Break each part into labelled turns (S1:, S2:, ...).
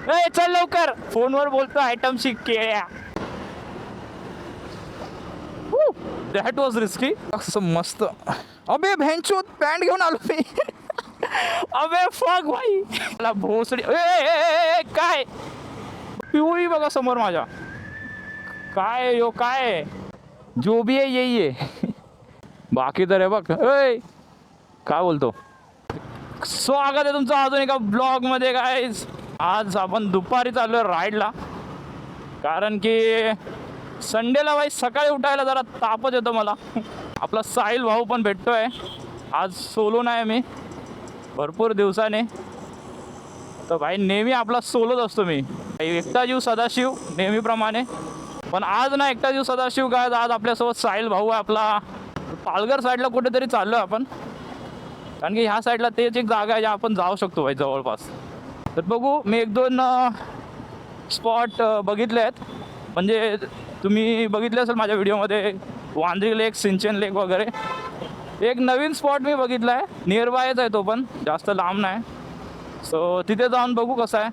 S1: ए चल लवकर, फोनवर बोलतो आयटमशी केळ्या. That was risky. असं मस्त. अबे भेंचोद पॅन्ट घेऊन आलो मी. अबे फक भाई, मला भोसडी. काय पिवळी बघा समोर माझ्या. काय यो काय, जो भी आहे यही आहे. बाकी तर आहे बघ. काय बोलतो. स्वागत आहे तुमचं अजून एका ब्लॉग मध्ये. गाईज आज आपण दुपारी चाललोय राईडला, कारण की संडेला भाई सकाळी उठायला जरा तापच येतो मला. आपला साहिल भाऊ पण भेटतोय आज. सोलो नाही मी भरपूर दिवसाने. तर भाई नेहमी आपला सोलोच असतो मी. एकटा जीव सदाशिव नेहमीप्रमाणे. पण आज ना एकटा जीव सदाशिव काय, आज आपल्यासोबत साहिल भाऊ आहे आपला. पालघर साईडला कुठेतरी चाललो आहे आपण, कारण की ह्या साईडला तेच एक जागा आहे ज्या आपण जाऊ शकतो भाई जवळपास. तर बघू, मी एक दोन स्पॉट बघितले आहेत. म्हणजे तुम्ही बघितले असेल माझ्या व्हिडिओमध्ये, वांद्री लेक, सिंचन लेक वगैरे. एक नवीन स्पॉट मी बघितला आहे, नियर बायच आहे तो पण, जास्त लांब नाही. सो तिथे जाऊन बघू कसं आहे.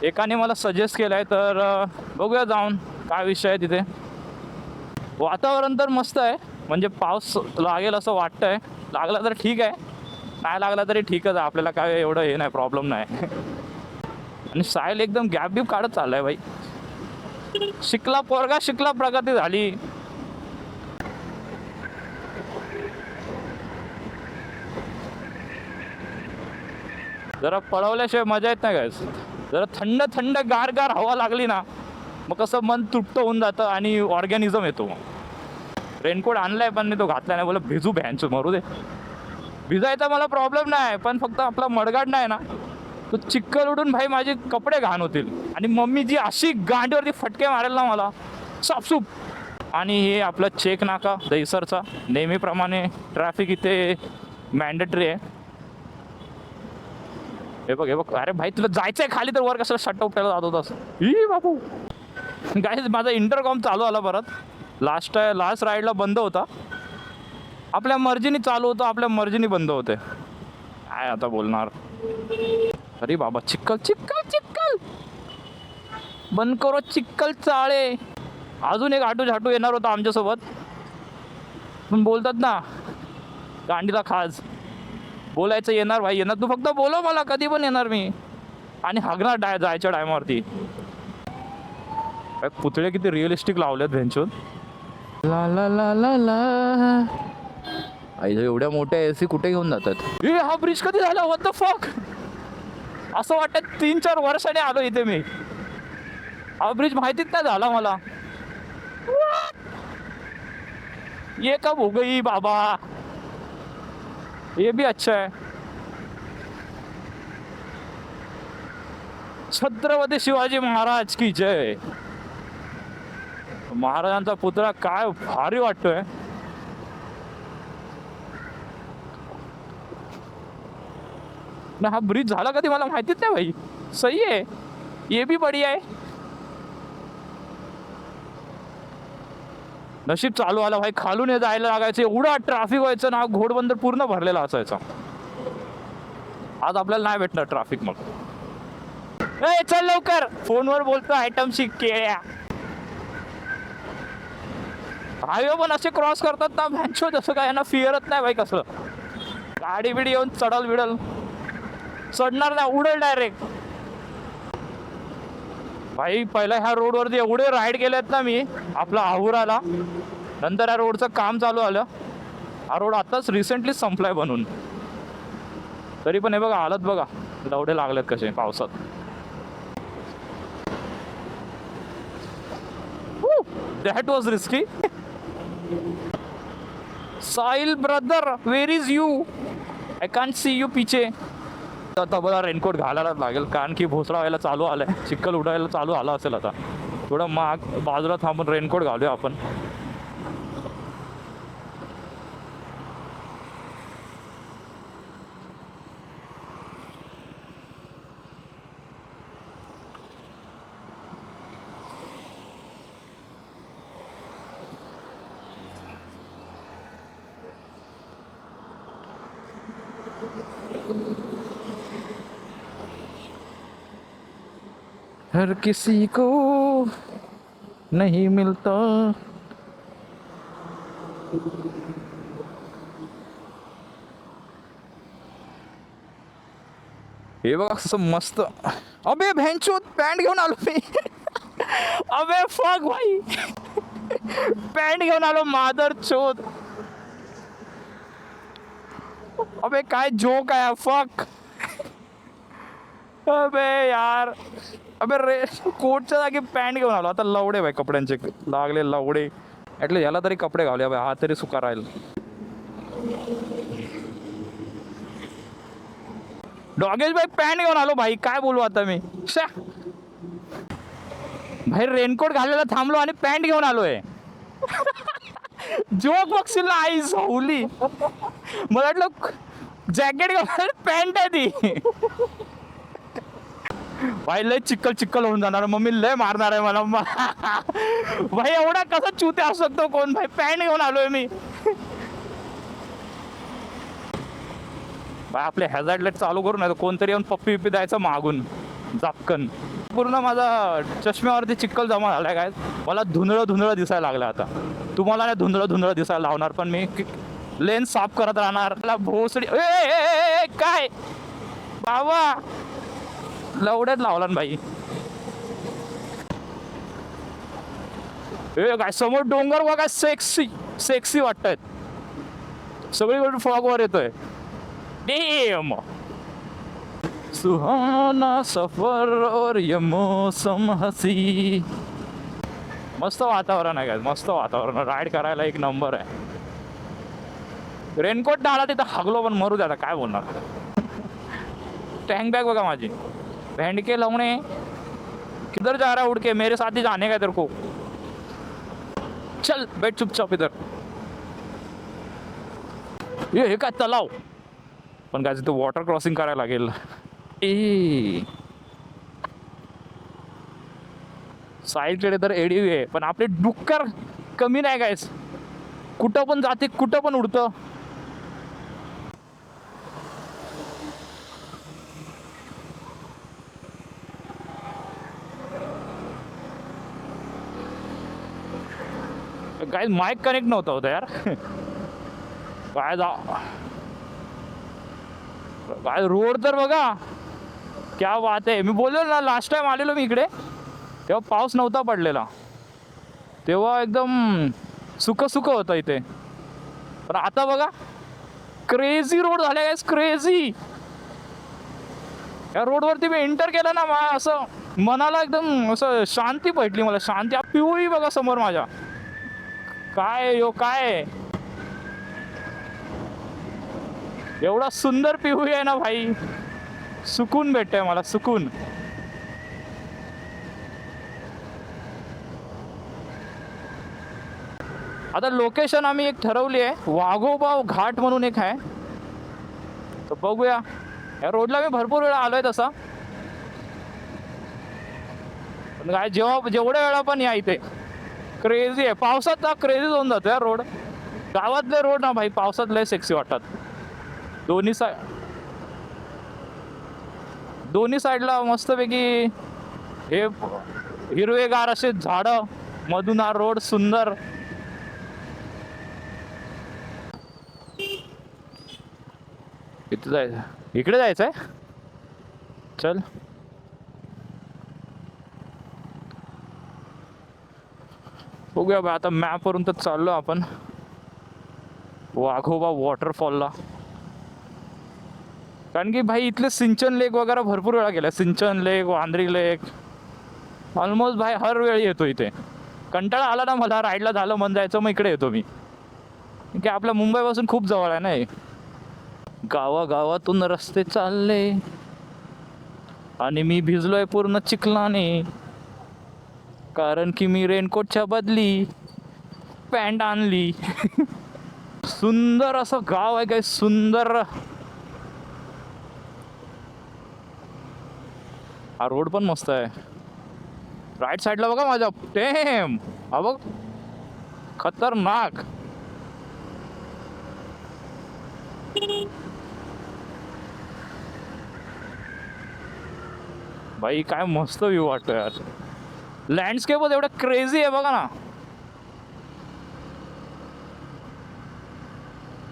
S1: एकाने मला सजेस्ट केलं आहे, तर बघूया जाऊन काय विषय आहे तिथे. वातावरण तर मस्त आहे, म्हणजे पाऊस लागेल असं वाटतं आहे. लागला तर ठीक आहे, नाही लागला तरी ठीकच आहे. आपल्याला काय एवढं हे नाही, प्रॉब्लेम नाही. आणि साहिल एकदम गॅप बीप काढत चालला आहे भाई. शिकला पोरगा, शिकला, प्रगती झाली. जरा पळवल्याशिवाय मजा येत नाही काय. जरा थंड थंड गार गार हवा लागली ना, मग कसं मन तृप्त होऊन जातं आणि ऑर्गॅनिझम येतो. रेनकोट आणलाय पण मी तो घातला नाही. बोला भिजू भ्यांचो मरू दे. भिजायचा मला प्रॉब्लेम नाही, पण फक्त आपला मडगाड नाही ना, तो चिक्कल उडून भाई माझे कपडे घाण होतील. आणि मम्मी जी अशी गांडीवरती फटके मारेल ना मला, सापसूप. आणि हे आपलं चेक नाका दहीसरचा, नेहमीप्रमाणे ट्रॅफिक इथे मॅन्डेटरी आहे. हे बघ हे बघ. अरे भाई तुला जायचंय खाली, तर वर कसं शट उठायला जात होतास. ही बापू. गाईज माझा इंटरकॉम चालू आला परत. लास्ट राईडला बंद होता. आपल्या मर्जीने चालू होतं, आपल्या मर्जीने बंद होते. काय आता बोलणार. अरे बाबा चिक्कल चिक्कल चिक्कल, बंद करो चिक्कल चाळे. अजून एक आटू झाटू येणार होता आमच्यासोबत, पण बोलतात ना गांडीला खाज. बोलायचं येणार भाई येणार, तू फक्त बोलव मला, कधी पण येणार मी. आणि हागणार जायच्या टायमावरती. पुतळे किती रिअलिस्टिक लावलेत भेंचून. ला ला ला ला ला. एवढ्या मोठ्या एसी कुठे घेऊन जातात. हा ब्रिज कधी झाला, व्हॉट द फक. असं वाटतं 3-4 वर्षाने आलो इथे मी. हा ब्रिज माहितीच नाही झाला मला. ये कब हो गई बाबा. ये भी अच्छा है. छत्रपती शिवाजी महाराज की जय. महाराजांचा पुतळा काय भारी वाटतोय. ना हा ब्रिज झाला कधी मला माहितीच नाही भाई. सही आहे, ये भी बढिया आहे. नशीब चालू आला भाई. खालून जायला लागायचं, एवढा ट्रॅफिक व्हायचं ना, घोडबंदर पूर्ण भरलेला असायचा. आज आपल्याला नाही भेटणार ट्रॅफिक. मग ए चल लवकर, फोनवर बोलतो आयटमशी केळ्या. हायवे पण असे क्रॉस करतात ना भॅन्चो, जसं काय यांना फिअरच नाही भाई. कसलं गाडी बिडी येऊन चढल बिडल, चढणार नाही, उडेल डायरेक्ट भाई. पहिला ह्या रोडवरती एवढे राईड केलेत ना मी, आपला आहुराला. नंतर ह्या रोडचं काम चालू आलं. हा रोड आताच रिसेंटली संपलाय बनून. तरी पण हे बघा हालत बघा, लवडे लागलेत कसे पावसात. That was risky. Sahil brother where is you, I can't see you पीछे. आता मला रेनकोट घालायलाच लागेल, कारण की भोसडा व्हायला चालू आलाय, चिखल उडायला चालू आला असेल. आता थोडं माग बाजूला थांबून रेनकोट घालूया आपण. हर किसी को नहीं मिलता. हे बघा कसं मस्त. अबे भेंचोद पॅन्ट घेऊन आलो मी. अबे फक भाई. पॅन्ट घेऊन आलो मादर चोद. अबे काय जोक आहे फक. अबे यार. अबे रे कोटच्या जागी पॅन्ट घेऊन आलो. आता लवडे भाई कपड्यांचे लागले लवडे. ॲटलीस्ट याला तरी कपडे घालूया भाई, हा तरी सुका राहील. डॉगेश भाई पॅन्ट घेऊन आलो भाई, काय बोलू आता मी. शा भाई रेनकोट घालायला थांबलो आणि पॅन्ट घेऊन आलोय. जोक बघशील ना आई सावली. मला वाटलं जॅकेट घेऊन पॅन्ट आहे ती. भाई लय चिक्कल चिक्कल होऊन जाणार, मम्मी लय मारणार आहे मला. भाई एवढा कसा चुते असू शकतो कोण. भाई पॅन्ट घेऊन आलोय मी. भाई आपले हॅझार्ड लाईट चालू करू नाही तर कोणतरी येऊन पप्पी बिप्पी द्यायचं मागून जापकन. पूर्ण माझा चष्म्यावरती चिक्कल जमा झालाय. काय मला धुंदळं धुंदळं दिसायला लागलं आता. तुम्हाला नाही धुंदळं धुंदळं दिसायला लावणार, पण मी लेन्स साफ करत राहणार. मला भोसडी काय बाबा लवड्यात लावला ना भाई. काय समोर डोंगर बघा, सेक्सी सेक्सी वाटतायत. सगळीकडे फॉग वर येतोय. डेम सुहाना सफर और ये मौसम हसी. मस्त वातावरण आहे काय, मस्त वातावरण. राईड करायला एक नंबर आहे. रेनकोट डाळा तिथं हगलो पण मरू द्या, काय बोलणार. टँक बॅग बघा माझी. बैंड के लवणे किधर जा रहा है उड़ के, मेरे साथ ही जाने का तेरे को. चल बैठ चुपचाप इधर. हे काय तलाव, पण काय तिथे वॉटर क्रॉसिंग करायला लागेल. साईडकडे तर एडीव्ही आहे, पण आपले डुक्कर कमी नाही गायस. कुठं पण जाते, कुठं पण उडतं. काय माईक कनेक्ट नव्हता होता यार. काय काय रोड तर बघा, क्या बात आहे. मी बोललो ना लास्ट टाइम आलेलो मी इकडे तेव्हा पाऊस नव्हता पडलेला, तेव्हा एकदम सुक सुक होतं इथे. पण आता बघा क्रेझी रोड झाले गाइस, क्रेझी. या रोडवरती मी एंटर केलं ना, मला असं मनाला एकदम असं शांती भेटली. मला शांती. पिऊही बघा समोर माझ्या. काय यो काय एवढा सुंदर पिहू आहे ना भाई, सुकून भेटतंय मला, सुकून. आता लोकेशन आम्ही एक ठरवली आहे, वाघोबा घाट म्हणून एक आहे. तर बघूया. या रोडला मी भरपूर वेळा आलोय तसा, पण काय जेवढ्या वेळा पण या इथे क्रेझी आहे. पावसात ना क्रेझी होऊन जातो या रोड. गावातले रोड ना भाई पावसात लय सेक्सी वाटतात. दोन्ही साईडला मस्तपैकी हे हिरवेगार असे झाडं, मधून हा रोड सुंदर. इथे जायचं, इकडे जायचंय. चल बघूया बा. आता मॅपवरून तर चाललो आपण वाघोबा वॉटरफॉलला, कारण की भाई इथले सिंचन लेक वगैरे भरपूर वेळा गेला. सिंचन लेक, वांद्री लेक, ऑलमोस्ट भाई हर वेळी येतो इथे. कंटाळा आला ना मला राईडला, झालं मन जायचं, मग इकडे येतो मी. की आपल्या मुंबईपासून खूप जवळ आहे ना हे. गावागावातून रस्ते चालले आणि मी भिजलोय पूर्ण चिखलाने, कारण की मी रेनकोटच्या बदली पॅन्ट आणली. सुंदर असं गाव आहे काय, सुंदर. हा रोड पण मस्त आहे. राईट साईडला बघा माझ्या, टेम हा बघ, खतरनाक. भाई काय मस्त व्ह्यू वाटतो यार. लँडस्केपच एवढं क्रेझी आहे बघा ना,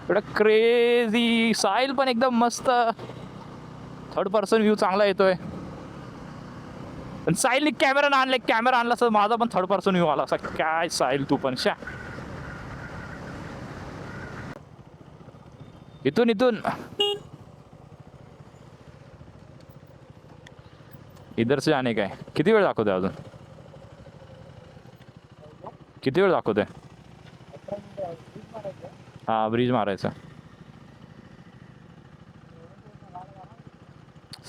S1: एवढं क्रेझी. साहिल पण एकदम मस्त, थर्ड पर्सन व्ह्यू चांगला येतोय. पण साहिलने कॅमेरा आणला तर माझा पण थर्ड पर्सन व्ह्यू आला असा. काय साहिल तू पण शा. इथून इधर से जाणे काय किती वेळ दाखवते अजून, किती वेळ दाखवते. हा ब्रिज मारायचा,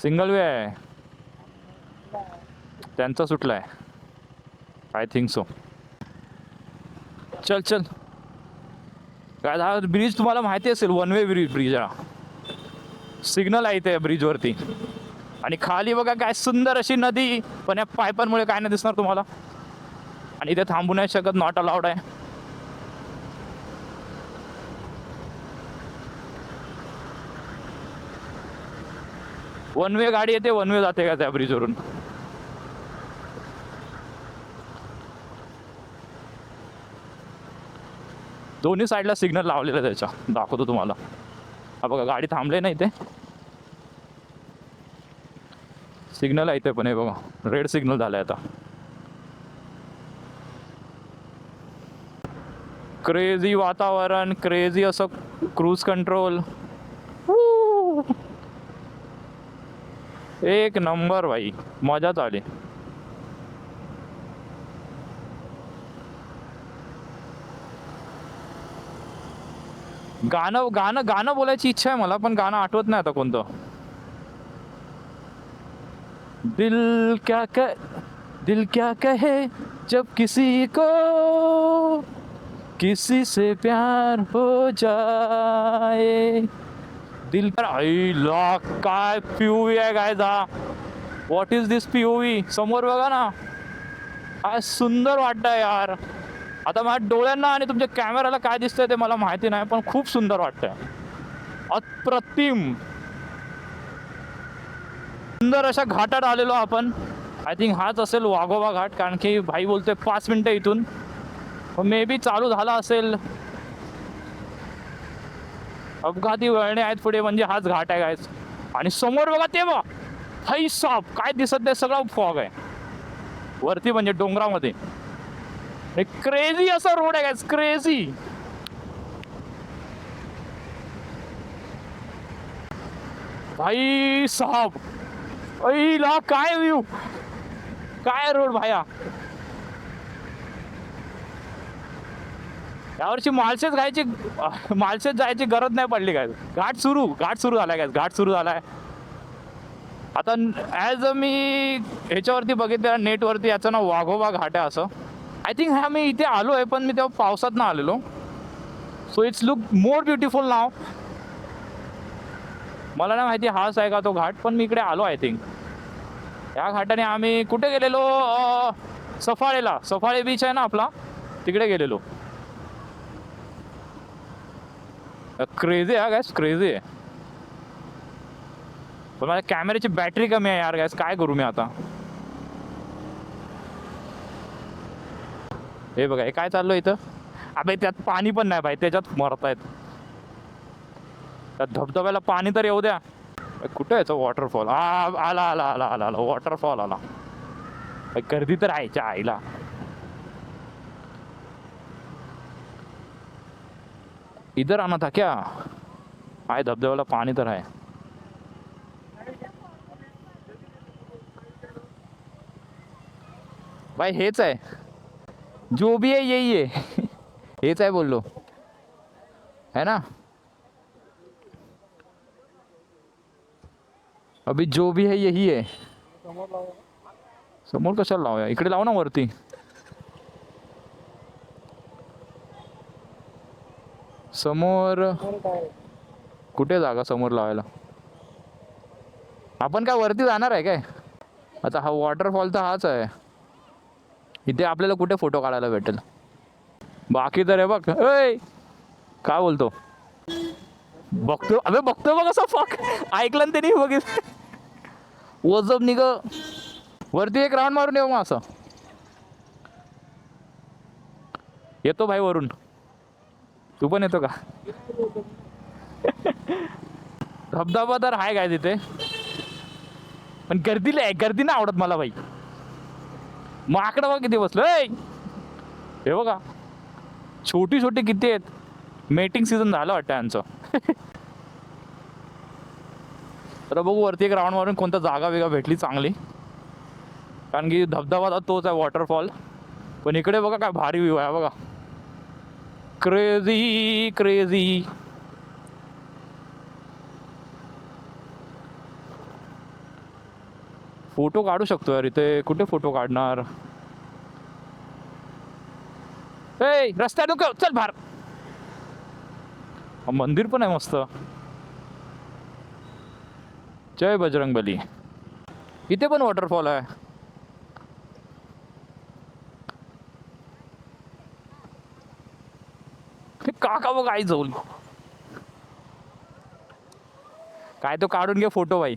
S1: सिंगल वे आहे त्यांचा सुटलाय आय थिंक सो. चल काय हा ब्रिज तुम्हाला माहिती असेल, वन वे ब्रिज हा. सिग्नल आहे इथे ब्रिजवरती. आणि खाली बघा काय सुंदर अशी नदी, पण या पायपांमुळे काय नाही दिसणार तुम्हाला. आणि इथे थांबू नाही शकत, नॉट अलाउड आहे. वन वे गाडी येते, वन वे जाते का त्या ब्रिजवरून. दोन्ही साईडला सिग्नल लावलेला आहे त्याच्या, दाखवतो तुम्हाला. हा बघा गाडी थांबले ना इथे, सिग्नल आहे इथे पण. हे बघा रेड सिग्नल झालाय आता. क्रेझी वातावरण, क्रेझी असं क्रूज कंट्रोल, एक नंबर भाई, मजाच आली. गाणं बोलायची इच्छा आहे मला, पण गाणं आठवत नाही आता कोणतं. दिल क्या कहे जब किसी को किसी से प्यार हो जाए. दिल पर आईला काय पीओव्ही आहे काय जा. व्हॉट इज दिस पीओव्ही. समोर बघा ना, काय सुंदर वाटतंय यार. आता माझ्या डोळ्यांना आणि तुमच्या कॅमेराला काय दिसतंय ते मला माहिती नाही, पण खूप सुंदर वाटतंय. अप्रतिम सुंदर अशा घाटात आलेलो आपण. आय थिंक हाच असेल वाघोबा घाट, कारण की भाई बोलतोय 5 मिनिटं इथून. मे बी चालू झाला असेल. अपघाती वळणे आहेत पुढे, म्हणजे हाच घाट आहे गायस. आणि समोर बघा ते बघा, हाई साप काय दिसत नाही, सगळा फॉग आहे वरती, म्हणजे डोंगरामध्ये. क्रेझी असा रोड आहे गायस, क्रेझी. भाई साहब, अईला काय व्ह्यू, काय रोड भाया. यावर्षी माळशेज जायची गरज नाही पडली काय. घाट सुरू झालाय काय, घाट सुरू झालाय आता. ॲज मी ह्याच्यावरती बघितलं नेटवरती, याचं नाव वाघोबा घाट आहे असं. आय थिंक हा मी इथे आलो आहे, पण मी तेव्हा पावसात ना आलेलो. So it's look more beautiful now. मला नाही माहिती हाच आहे का तो घाट, पण मी इकडे आलो आय थिंक. या घाटाने आम्ही कुठे गेलेलो, सफाळे बीच आहे ना आपला, तिकडे गेलेलो. क्रेझी आहे गॅस, क्रेझी आहे. पण माझ्या कॅमेऱ्याची बॅटरी कमी आहे यार गॅस, काय करू मी आता. हे बघा हे काय चाललं इथं. अबे त्यात पाणी पण नाही भाई, त्याच्यात मरतायत. त्या धबधब्याला पाणी तर येऊ द्या. कुठं याचं वॉटरफॉल, आला वॉटरफॉल आला. गर्दी तर आहे आईला. इधर आना था क्या. आहे धबधब्याला पाणी तर आहे. भाई हेच आहे, जो भी है यही है. हेच आहे बोललो है ना. अभी जो भी है यही है. समोर कशाला लावूया, इकडे लाव ना वरती. समोर कुठे जागा समोर लावायला. आपण काय वरती जाणार आहे काय. आता हा वॉटरफॉल तर हाच आहे. इथे आपल्याला कुठे फोटो काढायला भेटेल. बाकी तर आहे बघ. ऐ काय बोलतो, बघतो बघ असं फक ऐकलं ना त्यांनी बघित. वजब निघ वरती एक राऊंड मारून येऊ मग असं. येतो भाई वरून. तू पण येतो का? धबधबा तर आहे काय तिथे, पण गर्दीला आहे. गर्दी नाही आवडत मला भाई. माकडं बघा किती बसलोय. हे बघा छोटी छोटी किती आहेत. मेटिंग सीझन झालं वाटतं यांचं. तर बघू वरती एक राऊंड मारून कोणता जागा वेगळा भेटली चांगली, कारण की धबधबा तोच आहे वॉटरफॉल. पण इकडे बघा काय भारी व्ह्यू आहे बघा. Crazy crazy. फोटो काढू शकतो यार इथे. कुठे फोटो काढणार? ए रस्त्यात नको चल बाहेर. मंदिर पण आहे मस्त. जय बजरंगबली. इथे पण वॉटरफॉल आहे. काका बघ आई जाऊन. काय तो काढून घे फोटो भाई.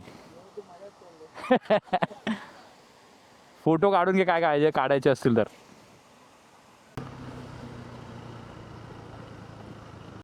S1: फोटो काढून घे काय काय काढायचे असतील तर.